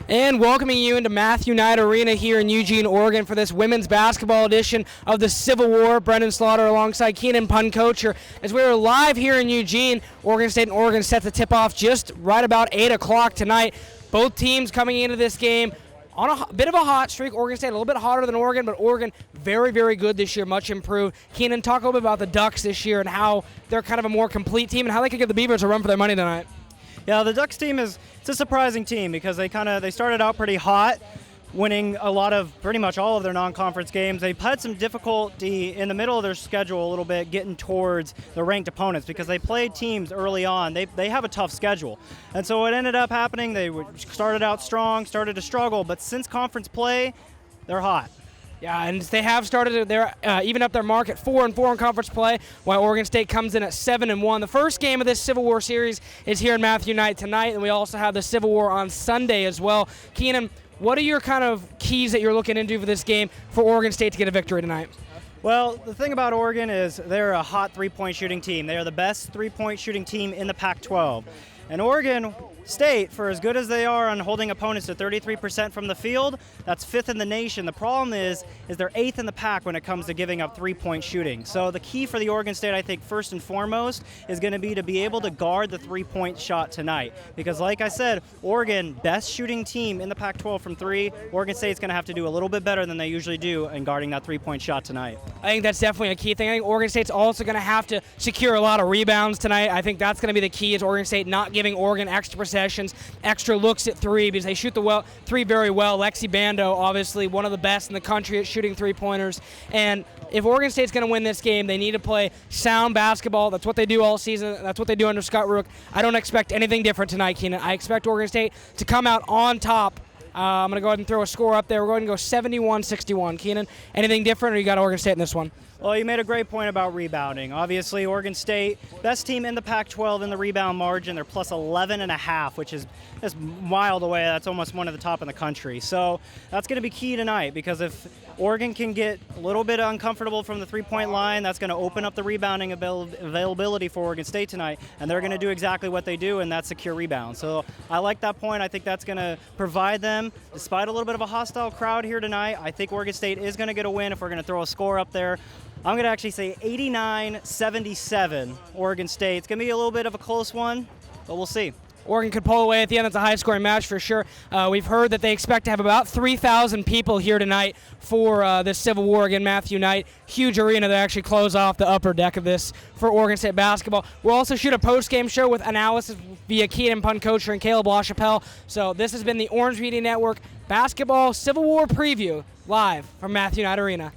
And welcoming you into Matthew Knight Arena here in Eugene, Oregon for this women's basketball edition of the Civil War. Brendan Slaughter alongside Keenan Puncocher. As we are live here in Eugene, Oregon State and Oregon set to tip off just right about 8 o'clock tonight. Both teams coming into this game on a bit of a hot streak. Oregon State a little bit hotter than Oregon, but Oregon very, very good this year, much improved. Keenan, talk a little bit about the Ducks this year and how they're kind of a more complete team and how they could give the Beavers a run for their money tonight. Yeah, the Ducks team it's a surprising team because they started out pretty hot, winning pretty much all of their non-conference games. They've had some difficulty in the middle of their schedule a little bit getting towards the ranked opponents because they played teams early on. They have a tough schedule. And so what ended up happening, they started out strong, started to struggle, but since conference play, they're hot. Yeah, and they have started their even up their mark at 4-4 in conference play, while Oregon State comes in at 7-1. The first game of this Civil War series is here in Matthew Knight tonight, and we also have the Civil War on Sunday as well. Keenan, what are your kind of keys that you're looking into for this game for Oregon State to get a victory tonight? Well, the thing about Oregon is they're a hot three-point shooting team. They are the best three-point shooting team in the Pac-12. And Oregon State, for as good as they are on holding opponents to 33% from the field, that's fifth in the nation. The problem is they're eighth in the pack when it comes to giving up three-point shooting. So the key for the Oregon State, I think, first and foremost, is going to be able to guard the three-point shot tonight. Because like I said, Oregon, best shooting team in the Pac-12 from three. Oregon State's going to have to do a little bit better than they usually do in guarding that three-point shot tonight. I think that's definitely a key thing. I think Oregon State's also going to have to secure a lot of rebounds tonight. I think that's going to be the key, is Oregon State not giving Oregon extra possessions, extra looks at three, because they shoot the three very well. Lexi Bando, obviously one of the best in the country at shooting three-pointers. And if Oregon State's going to win this game, they need to play sound basketball. That's what they do all season. That's what they do under Scott Rook. I don't expect anything different tonight, Keenan. I expect Oregon State to come out on top. I'm going to go ahead and throw a score up there. We're going to go 71-61. Keenan, anything different, or you got Oregon State in this one? Well, you made a great point about rebounding. Obviously, Oregon State, best team in the Pac-12 in the rebound margin. They're plus 11.5, which is just miles away. That's almost one of the top in the country. So that's going to be key tonight, because if Oregon can get a little bit uncomfortable from the three-point line, that's going to open up the rebounding availability for Oregon State tonight, and they're going to do exactly what they do, and that's secure rebounds. So I like that point. I think that's going to provide them, despite a little bit of a hostile crowd here tonight. I think Oregon State is going to get a win if we're going to throw a score up there. I'm going to actually say 89-77 Oregon State. It's going to be a little bit of a close one, but we'll see. Oregon could pull away at the end. It's a high-scoring match for sure. We've heard that they expect to have about 3,000 people here tonight for this Civil War again, Matthew Knight. Huge arena that actually close off the upper deck of this for Oregon State basketball. We'll also shoot a post-game show with analysis via Keenan Puncocher and Caleb LaChapelle. So this has been the Orange Media Network Basketball Civil War Preview live from Matthew Knight Arena.